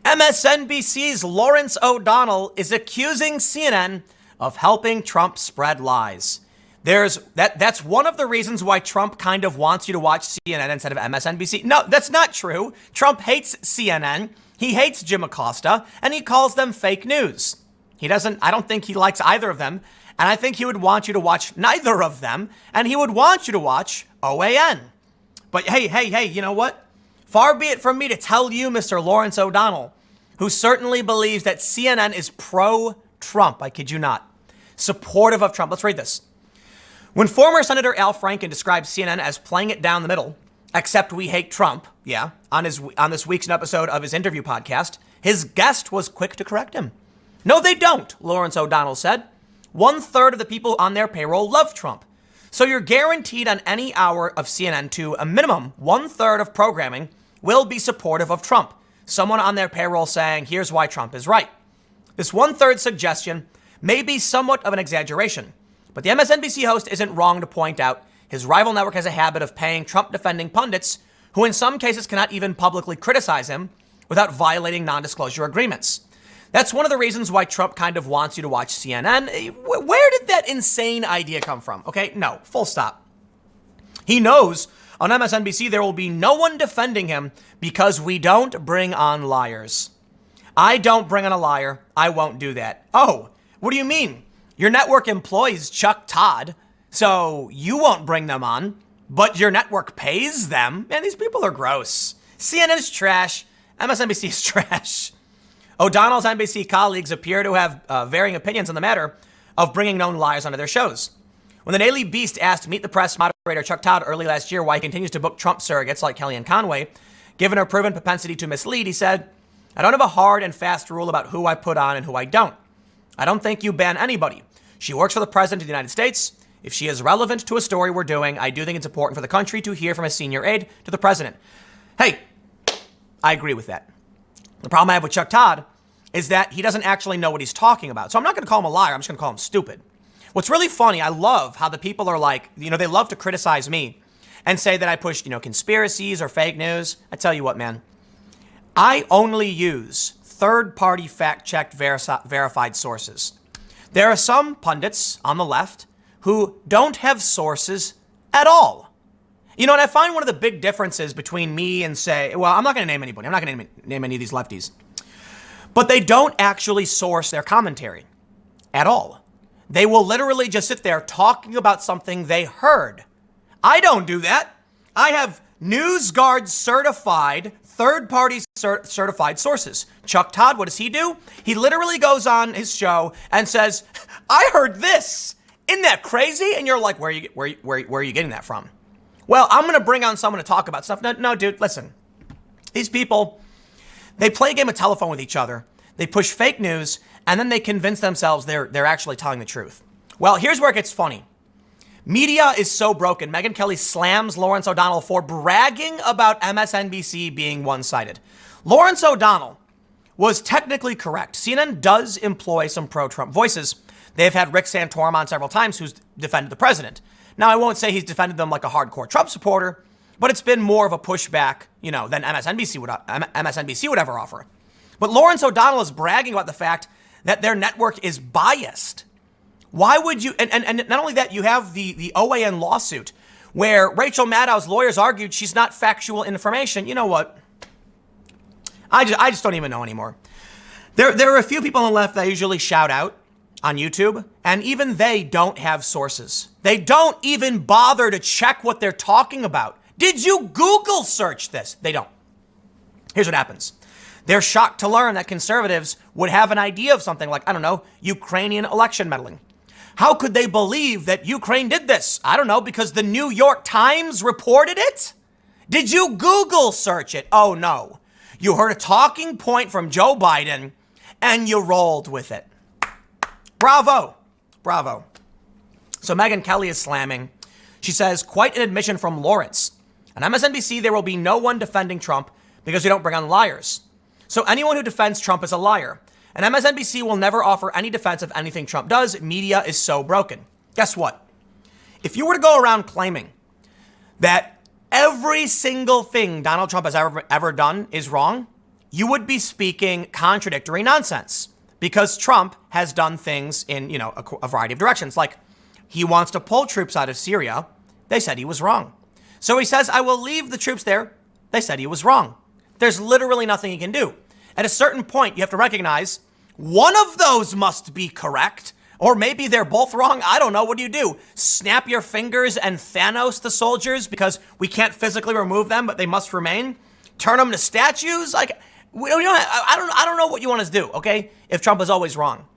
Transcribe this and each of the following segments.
MSNBC's Lawrence O'Donnell is accusing CNN of helping Trump spread lies. That's one of the reasons why Trump kind of wants you to watch CNN instead of MSNBC. No, that's not true. Trump hates CNN. He hates Jim Acosta, and he calls them fake news. I don't think he likes either of them. And I think he would want you to watch neither of them. And he would want you to watch OAN. But hey, you know what? Far be it from me to tell you, Mr. Lawrence O'Donnell, who certainly believes that CNN is pro-Trump, I kid you not, supportive of Trump. Let's read this. When former Senator Al Franken described CNN as playing it down the middle, except we hate Trump, on this week's episode of his interview podcast, his guest was quick to correct him. No, they don't, Lawrence O'Donnell said. 1/3 of the people on their payroll love Trump. So you're guaranteed on any hour of CNN to a minimum 1/3 of programming will be supportive of Trump. Someone on their payroll saying, here's why Trump is right. This 1/3 suggestion may be somewhat of an exaggeration, but the MSNBC host isn't wrong to point out his rival network has a habit of paying Trump-defending pundits who in some cases cannot even publicly criticize him without violating non-disclosure agreements. That's one of the reasons why Trump kind of wants you to watch CNN. Where did that insane idea come from? Okay, no, full stop. He knows on MSNBC there will be no one defending him because we don't bring on liars. I don't bring on a liar. I won't do that. Oh, what do you mean? Your network employs Chuck Todd, so you won't bring them on, but your network pays them? Man, these people are gross. CNN is trash. MSNBC is trash. O'Donnell's NBC colleagues appear to have varying opinions on the matter of bringing known liars onto their shows. When the Daily Beast asked Meet the Press moderator Chuck Todd early last year why he continues to book Trump surrogates like Kellyanne Conway, given her proven propensity to mislead, he said, I don't have a hard and fast rule about who I put on and who I don't. I don't think you ban anybody. She works for the President of the United States. If she is relevant to a story we're doing, I do think it's important for the country to hear from a senior aide to the President. Hey, I agree with that. The problem I have with Chuck Todd is that he doesn't actually know what he's talking about. So I'm not going to call him a liar. I'm just going to call him stupid. What's really funny, I love how the people are like, they love to criticize me and say that I push, conspiracies or fake news. I tell you what, man, I only use third-party fact-checked verified sources. There are some pundits on the left who don't have sources at all. And I find one of the big differences between me and I'm not going to name anybody. I'm not going to name any of these lefties. But they don't actually source their commentary at all. They will literally just sit there talking about something they heard. I don't do that. I have NewsGuard certified, third-party certified sources. Chuck Todd, what does he do? He literally goes on his show and says, I heard this. Isn't that crazy? And you're like, where are you getting that from? Well, I'm going to bring on someone to talk about stuff. No, dude, listen. These people, they play a game of telephone with each other. They push fake news, and then they convince themselves they're actually telling the truth. Well, here's where it gets funny. Media is so broken. Megyn Kelly slams Lawrence O'Donnell for bragging about MSNBC being one-sided. Lawrence O'Donnell was technically correct. CNN does employ some pro-Trump voices. They've had Rick Santorum on several times who's defended the president. Now, I won't say he's defended them like a hardcore Trump supporter, but it's been more of a pushback, than MSNBC would ever offer. But Lawrence O'Donnell is bragging about the fact that their network is biased. Why would you, and not only that, you have the OAN lawsuit where Rachel Maddow's lawyers argued she's not factual information. You know what? I just don't even know anymore. There are a few people on the left that I usually shout out on YouTube, and even they don't have sources. They don't even bother to check what they're talking about. Did you Google search this? They don't. Here's what happens. They're shocked to learn that conservatives would have an idea of something like, Ukrainian election meddling. How could they believe that Ukraine did this? I don't know, because the New York Times reported it? Did you Google search it? Oh, no. You heard a talking point from Joe Biden and you rolled with it. Bravo. Bravo. So Megyn Kelly is slamming. She says, quite an admission from Lawrence. On MSNBC, there will be no one defending Trump because we don't bring on liars. So anyone who defends Trump is a liar. And MSNBC will never offer any defense of anything Trump does. Media is so broken. Guess what? If you were to go around claiming that every single thing Donald Trump has ever done is wrong, you would be speaking contradictory nonsense because Trump has done things in, a variety of directions. Like he wants to pull troops out of Syria. They said he was wrong. So he says, I will leave the troops there. They said he was wrong. There's literally nothing he can do. At a certain point, you have to recognize one of those must be correct, or maybe they're both wrong. I don't know. What do you do? Snap your fingers and Thanos the soldiers because we can't physically remove them, but they must remain? Turn them to statues? Like, I don't know what you want us to do, okay? If Trump is always wrong.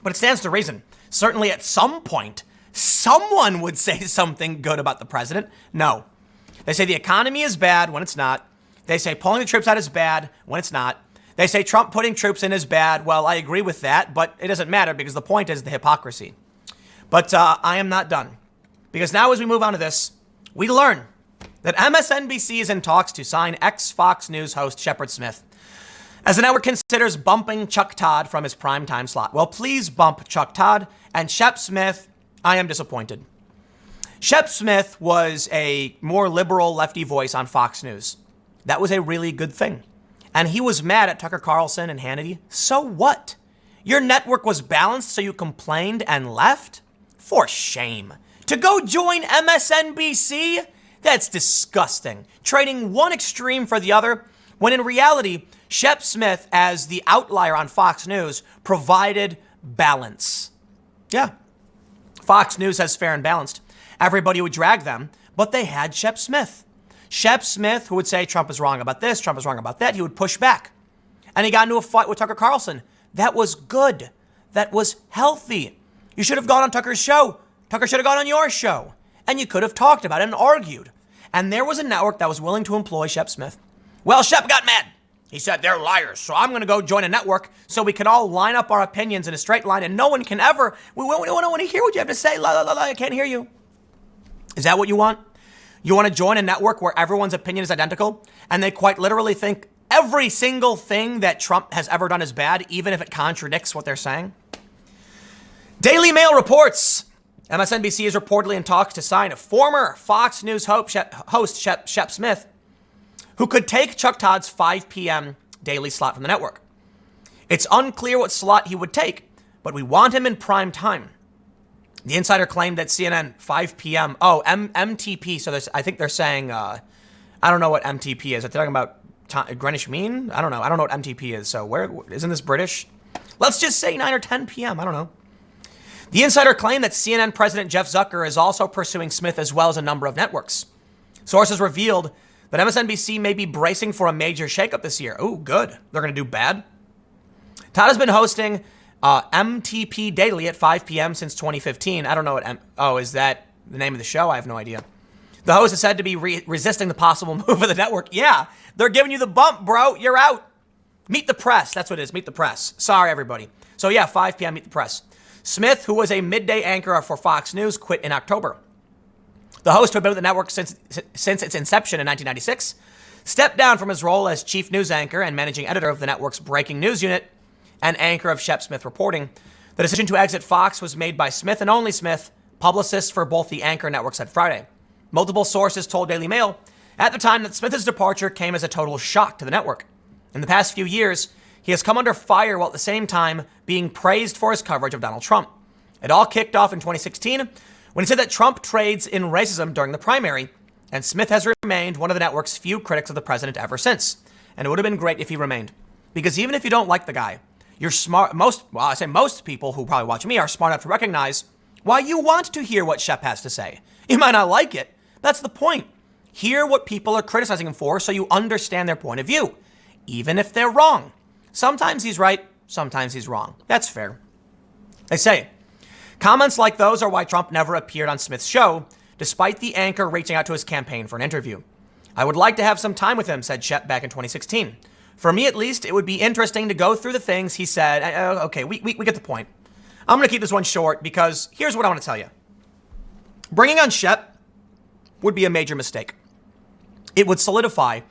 But it stands to reason. Certainly at some point, someone would say something good about the president. No. They say the economy is bad when it's not. They say pulling the troops out is bad when it's not. They say Trump putting troops in is bad. Well, I agree with that, but it doesn't matter because the point is the hypocrisy. But I am not done. Because now as we move on to this, we learn that MSNBC is in talks to sign ex-Fox News host Shepard Smith as the network considers bumping Chuck Todd from his primetime slot. Well, please bump Chuck Todd. And Shep Smith, I am disappointed. Shep Smith was a more liberal lefty voice on Fox News. That was a really good thing. And he was mad at Tucker Carlson and Hannity. So what? Your network was balanced, so you complained and left? For shame. To go join MSNBC? That's disgusting. Trading one extreme for the other, when in reality, Shep Smith, as the outlier on Fox News, provided balance. Yeah. Fox News has fair and balanced. Everybody would drag them, but they had Shep Smith. Shep Smith, who would say Trump is wrong about this, Trump is wrong about that, he would push back. And he got into a fight with Tucker Carlson. That was good. That was healthy. You should have gone on Tucker's show. Tucker should have gone on your show. And you could have talked about it and argued. And there was a network that was willing to employ Shep Smith. Well, Shep got mad. He said, they're liars, so I'm going to go join a network so we can all line up our opinions in a straight line and no one can ever, we don't want to hear what you have to say. I can't hear you. Is that what you want? You want to join a network where everyone's opinion is identical and they quite literally think every single thing that Trump has ever done is bad, even if it contradicts what they're saying? Daily Mail reports MSNBC is reportedly in talks to sign a former Fox News host Shep Smith, who could take Chuck Todd's 5 p.m. daily slot from the network. It's unclear what slot he would take, but we want him in prime time. The insider claimed that CNN 5 p.m. MTP. So I think they're saying, I don't know what MTP is. Are they talking about Greenwich Mean? I don't know. I don't know what MTP is. So where isn't this British? Let's just say 9 or 10 p.m. I don't know. The insider claimed that CNN President Jeff Zucker is also pursuing Smith as well as a number of networks. Sources revealed that MSNBC may be bracing for a major shakeup this year. Oh, good. They're going to do bad. Todd has been hosting MTP Daily at 5 p.m. since 2015. I don't know what is that the name of the show? I have no idea. The host is said to be resisting the possible move of the network. Yeah, they're giving you the bump, bro. You're out. Meet the press. That's what it is. Meet the press. Sorry, everybody. So yeah, 5 p.m. Meet the press. Smith, who was a midday anchor for Fox News, quit in October. The host, who had been with the network since its inception in 1996, stepped down from his role as chief news anchor and managing editor of the network's breaking news unit and anchor of Shep Smith reporting. The decision to exit Fox was made by Smith and only Smith, publicists for both the anchor networks, said Friday. Multiple sources told Daily Mail at the time that Smith's departure came as a total shock to the network. In the past few years, he has come under fire while at the same time being praised for his coverage of Donald Trump. It all kicked off in 2016 when he said that Trump trades in racism during the primary, and Smith has remained one of the network's few critics of the president ever since. And it would have been great if he remained. Because even if you don't like the guy, you're smart. Most people who probably watch me are smart enough to recognize why you want to hear what Shep has to say. You might not like it. That's the point. Hear what people are criticizing him for so you understand their point of view, even if they're wrong. Sometimes he's right, sometimes he's wrong. That's fair. They say, comments like those are why Trump never appeared on Smith's show, despite the anchor reaching out to his campaign for an interview. I would like to have some time with him, said Shep back in 2016. For me, at least, it would be interesting to go through the things he said. Okay, we get the point. I'm going to keep this one short because here's what I want to tell you. Bringing on Shep would be a major mistake. It would solidify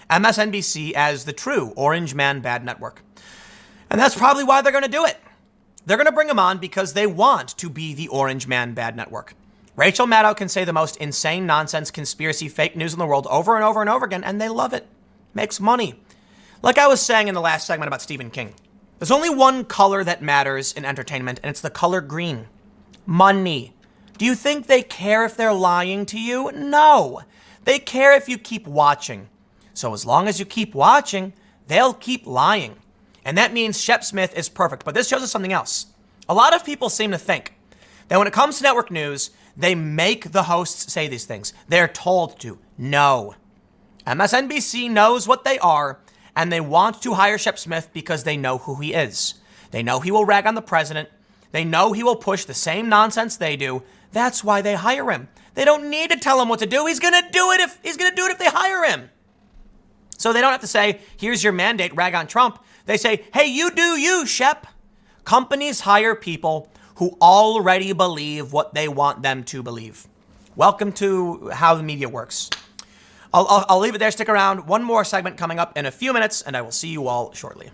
MSNBC as the true orange man bad network. And that's probably why they're going to do it. They're going to bring him on because they want to be the orange man bad network. Rachel Maddow can say the most insane nonsense, conspiracy, fake news in the world over and over and over again, and they love it. Makes money. Like I was saying in the last segment about Stephen King, there's only one color that matters in entertainment, and it's the color green. Money. Do you think they care if they're lying to you? No. They care if you keep watching. So as long as you keep watching, they'll keep lying. And that means Shep Smith is perfect. But this shows us something else. A lot of people seem to think that when it comes to network news, they make the hosts say these things. They're told to. No. MSNBC knows what they are, and they want to hire Shep Smith because they know who he is. They know he will rag on the president. They know he will push the same nonsense they do. That's why they hire him. They don't need to tell him what to do. He's going to do it if they hire him. So they don't have to say, here's your mandate, rag on Trump. They say, hey, you do you, Shep. Companies hire people who already believe what they want them to believe. Welcome to how the media works. I'll leave it there. Stick around. One more segment coming up in a few minutes, and I will see you all shortly.